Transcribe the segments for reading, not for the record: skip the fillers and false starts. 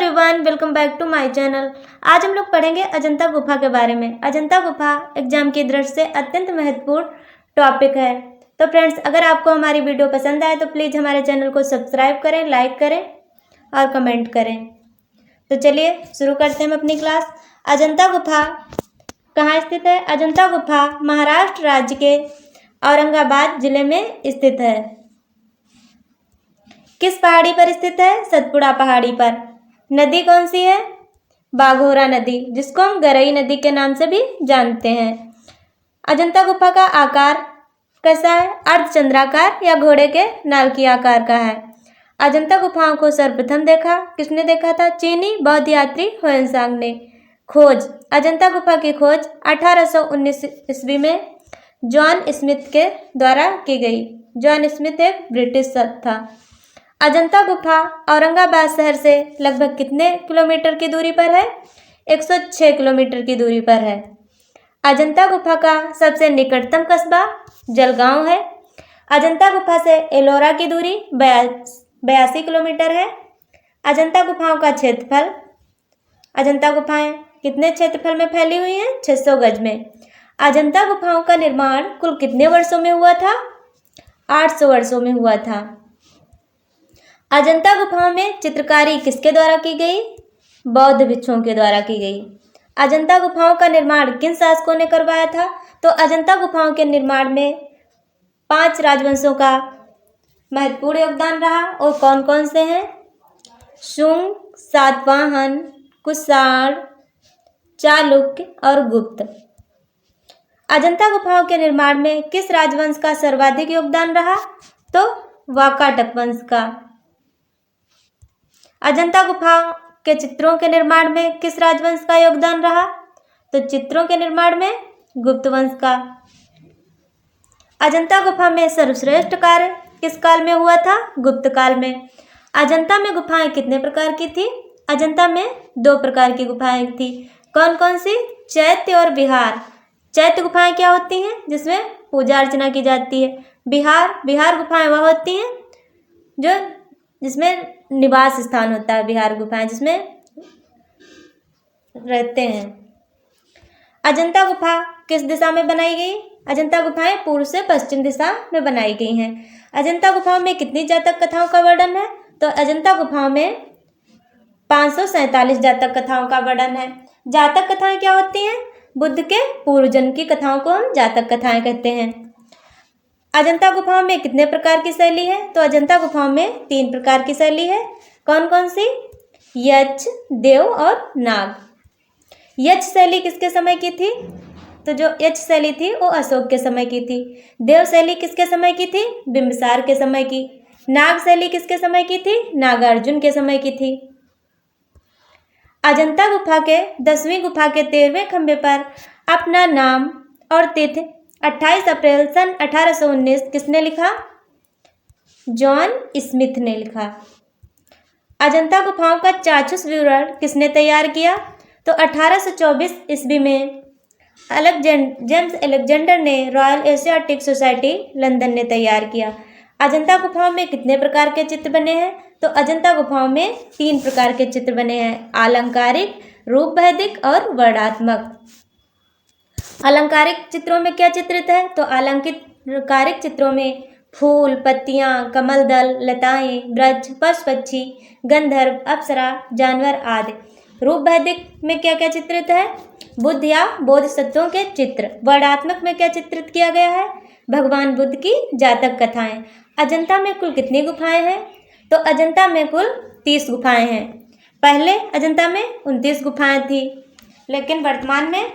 Everyone, welcome back to my channel. आज हम लोग पढ़ेंगे अजंता गुफा के बारे में। अजंता गुफा एग्जाम की दृष्टि से अत्यंत महत्वपूर्ण टॉपिक है। तो फ्रेंड्स, अगर आपको हमारी वीडियो पसंद आए तो प्लीज़ हमारे चैनल को सब्सक्राइब करें, लाइक करें और कमेंट करें। तो चलिए शुरू करते हैं हम अपनी क्लास। अजंता गुफा कहाँ स्थित है? अजंता गुफा महाराष्ट्र राज्य के औरंगाबाद जिले में स्थित है। किस पहाड़ी पर स्थित है? सतपुड़ा पहाड़ी पर। नदी कौन सी है? बाघोरा नदी, जिसको हम गरई नदी के नाम से भी जानते हैं। अजंता गुफा का आकार कैसा है? अर्धचंद्राकार या घोड़े के नाल की आकार का है। अजंता गुफाओं को सर्वप्रथम देखा किसने देखा था? चीनी बौद्ध यात्री ह्वेनसांग ने। खोज, अजंता गुफा की खोज 1819 ईस्वी में जॉन स्मिथ के द्वारा की गई। जॉन स्मिथ एक ब्रिटिश था। अजंता गुफा औरंगाबाद शहर से लगभग कितने किलोमीटर की दूरी पर है? 106 किलोमीटर की दूरी पर है। अजंता गुफा का सबसे निकटतम कस्बा जलगांव है। अजंता गुफा से एलोरा की दूरी 82 किलोमीटर है। अजंता गुफाओं का क्षेत्रफल, अजंता गुफाएं कितने क्षेत्रफल में फैली हुई हैं? 600 गज में। अजंता गुफाओं का निर्माण कुल कितने वर्षों में हुआ था? 800 वर्षों में हुआ था। अजंता गुफाओं में चित्रकारी किसके द्वारा की गई? बौद्ध भिक्षुओं के द्वारा की गई। अजंता गुफाओं का निर्माण किन शासकों ने करवाया था? तो अजंता गुफाओं के निर्माण में 5 राजवंशों का महत्वपूर्ण योगदान रहा। और कौन कौन से हैं? शुंग, सातवाहन, कुषाण, चालुक्य और गुप्त। अजंता गुफाओं के निर्माण में किस राजवंश का सर्वाधिक योगदान रहा? तो वाकाटक वंश का। अजंता गुफा के चित्रों के निर्माण में किस राजवंश का योगदान रहा? तो चित्रों के निर्माण में गुप्त वंश का। अजंता गुफा में सर्वश्रेष्ठ कार्य किस काल में हुआ था? गुप्त काल में। अजंता में गुफाएं कितने प्रकार की थी? अजंता में 2 प्रकार की गुफाएं थी। कौन कौन सी? चैत्य और विहार। चैत्य गुफाएं क्या होती हैं? जिसमें पूजा अर्चना की जाती है। विहार गुफाएं वह होती हैं जिसमें निवास स्थान होता है। विहार गुफाएं जिसमें रहते हैं। अजंता गुफा किस दिशा में बनाई गई? अजंता गुफाएं पूर्व से पश्चिम दिशा में बनाई गई हैं। अजंता गुफाओं में कितनी जातक कथाओं का वर्णन है? तो अजंता गुफाओं में 547 जातक कथाओं का वर्णन है। जातक कथाएं क्या होती हैं? बुद्ध के पूर्व जन्म की कथाओं को हम जातक कथाएं कहते हैं। अजंता गुफाओं में कितने प्रकार की शैली है? तो अजंता गुफाओं में 3 प्रकार की शैली है। कौन कौन सी? यक्ष, देव और नाग। यक्ष शैली किसके समय की थी? तो जो यक्ष शैली थी वो अशोक के समय की थी। देव शैली किसके समय की थी? बिंबिसार के समय की। नाग शैली किसके समय की थी? नागार्जुन के समय की थी। अजंता गुफा के 10वीं गुफा के 13वें खंभे पर अपना नाम और तिथि 28 अप्रैल सन 1819 किसने लिखा? जॉन स्मिथ ने लिखा। अजंता गुफाओं का चाक्षुष विवरण किसने तैयार किया? तो 1824 ईस्वी में जेम्स अलेक्जेंडर ने रॉयल एशियाटिक सोसाइटी लंदन ने तैयार किया। अजंता गुफाओं में कितने प्रकार के चित्र बने हैं? तो अजंता गुफाओं में 3 प्रकार के चित्र बने हैं। आलंकारिक, रूपभेदिक और वर्णात्मक। अलंकारिक चित्रों में क्या चित्रित है? तो अलंकारिक चित्रों में फूल, पत्तियां, कमल दल, लताएं, वृक्ष, पशु पक्षी, गंधर्व, अप्सरा, जानवर आदि। रूपभेदिक में क्या क्या चित्रित है? बुद्ध या बोधिसत्वों के चित्र। वर्णात्मक में क्या चित्रित किया गया है? भगवान बुद्ध की जातक कथाएं। अजंता में कुल कितनी गुफाएं हैं? तो अजंता में कुल 30 गुफाएं हैं। पहले अजंता में 29 गुफाएं थी, लेकिन वर्तमान में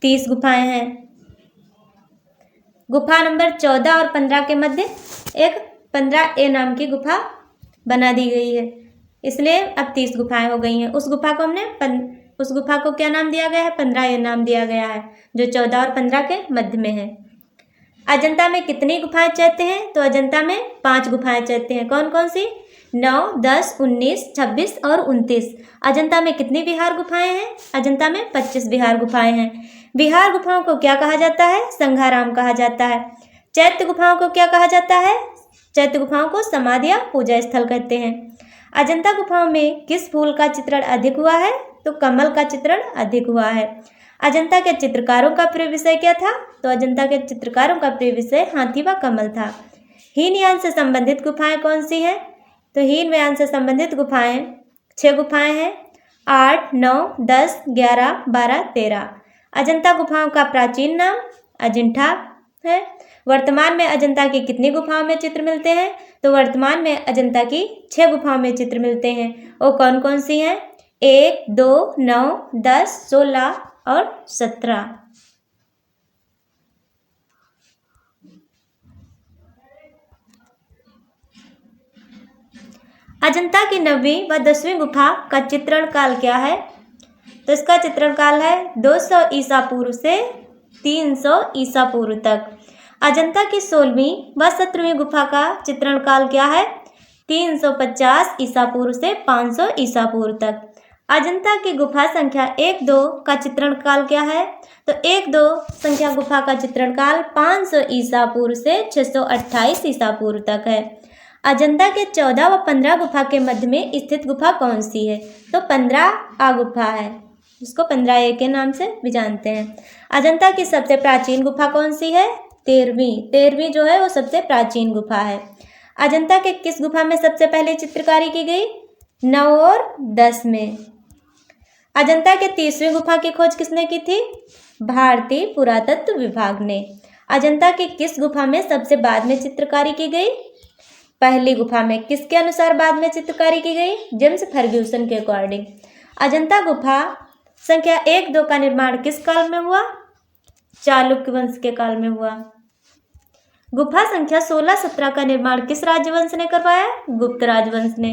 30 गुफाएं हैं। गुफा नंबर 14 और 15 के मध्य एक 15A नाम की गुफा बना दी गई है, इसलिए अब 30 गुफाएं हो गई हैं। उस गुफा को क्या नाम दिया गया है? 15A नाम दिया गया है, जो 14 और 15 के मध्य में है। अजंता में कितनी गुफाएं चैत्य हैं? तो अजंता में 5 गुफाएं चैत्य हैं। कौन कौन सी? 9, 10, 19, 26 और 29। अजंता में कितनी विहार गुफाएं हैं? अजंता में 25 विहार गुफाएं हैं। विहार गुफाओं को क्या कहा जाता है? संघाराम कहा जाता है। चैत्य गुफाओं को क्या कहा जाता है? चैत्य गुफाओं को समाधि या पूजा स्थल कहते हैं। अजंता गुफाओं में किस फूल का चित्रण अधिक हुआ है? तो कमल का चित्रण अधिक हुआ है। अजंता के चित्रकारों का प्रिय विषय क्या था? तो अजंता के चित्रकारों का प्रिय विषय हाथी व कमल था। हीनयान से संबंधित गुफाएं कौन सी हैं? तो हीनयान से संबंधित गुफाएं 6 गुफाएं हैं, 8, 9, 10, 11, 12, 13। अजंता गुफाओं का प्राचीन नाम अजिंठा है। वर्तमान में अजंता की कितनी गुफाओं में चित्र मिलते हैं? तो वर्तमान में अजंता की 6 गुफाओं में चित्र मिलते हैं। वो कौन कौन सी हैं? 1, 2, 9, 10, 16 और 17। अजंता की 9वीं व 10वीं गुफा का चित्रण काल क्या है? तो इसका चित्रण काल है 200 ईसा पूर्व से 300 ईसा पूर्व तक। अजंता की 16वीं व 17वीं गुफा का चित्रण काल क्या है? 350 ईसा पूर्व से 500 ईसा पूर्व तक। अजंता की गुफा संख्या 1, 2 का चित्रण काल क्या है? तो 1, 2 संख्या गुफा का चित्रण काल 500 ईसा पूर्व से 628 ईसा पूर्व तक है। अजंता के 14 व 15 गुफा के मध्य में स्थित गुफा कौन सी है? तो 15A गुफा है, जिसको 15A के नाम से भी जानते हैं। अजंता की सबसे प्राचीन गुफा कौन सी है? 13वीं जो है वो सबसे प्राचीन गुफा है। अजंता के किस गुफा में सबसे पहले चित्रकारी की गई? 9 और 10 में। अजंता के 30वीं गुफा की खोज किसने की थी? भारतीय पुरातत्व विभाग ने। अजंता की किस गुफा में सबसे बाद में चित्रकारी की गई? पहली गुफा में। किसके अनुसार बाद में चित्रकारी की गई? जेम्स फर्ग्यूसन के अकॉर्डिंग। अजंता गुफा संख्या 1, 2 का निर्माण किस काल में हुआ? चालुक्य वंश के काल में हुआ। गुफा संख्या 16, 17 का निर्माण किस राजवंश ने करवाया? गुप्त राजवंश ने।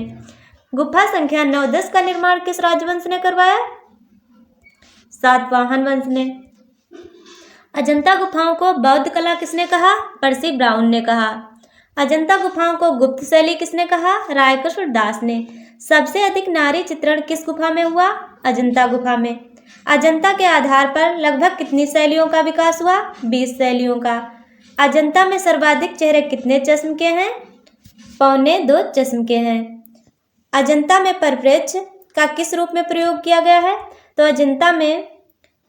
गुफा संख्या 9, 10 का निर्माण किस राजवंश ने करवाया? सातवाहन वंश ने। अजंता गुफाओं को बौद्ध कला किसने कहा? पर्सी ब्राउन ने कहा। अजंता गुफाओं को गुप्त शैली किसने कहा? रायकृष्ण दास ने। सबसे अधिक नारी चित्रण किस गुफा में हुआ? अजंता गुफा में। अजंता के आधार पर लगभग कितनी शैलियों का विकास हुआ? 20 शैलियों का। अजंता में सर्वाधिक चेहरे कितने चश्म के हैं? 1.25 चश्म के हैं। अजंता में परिप्रेक्ष्य का किस रूप में प्रयोग किया गया है? तो अजंता में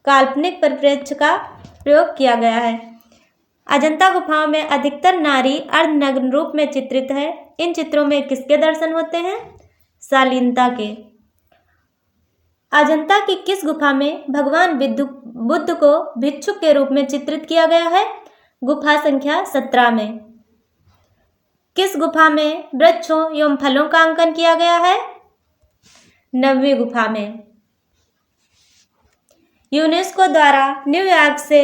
काल्पनिक परिप्रेक्ष्य का प्रयोग किया गया है। अजंता गुफाओं में अधिकतर नारी अर्धनग्न रूप में चित्रित है। इन चित्रों में किसके दर्शन होते हैं? शालीनता के। अजंता की किस गुफा में भगवान बुद्ध को भिक्षुक के रूप में चित्रित किया गया है? गुफा संख्या 17 में। किस गुफा में वृक्षों एवं फलों का अंकन किया गया है? 9वीं गुफा में। यूनेस्को द्वारा न्यूयॉर्क से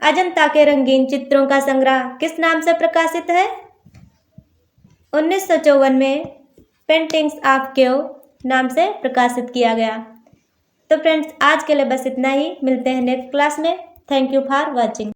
अजंता के रंगीन चित्रों का संग्रह किस नाम से प्रकाशित है? 1954 में पेंटिंग्स ऑफ केव नाम से प्रकाशित किया गया। तो फ्रेंड्स, आज के लिए बस इतना ही। मिलते हैं नेक्स्ट क्लास में। Thank you for watching.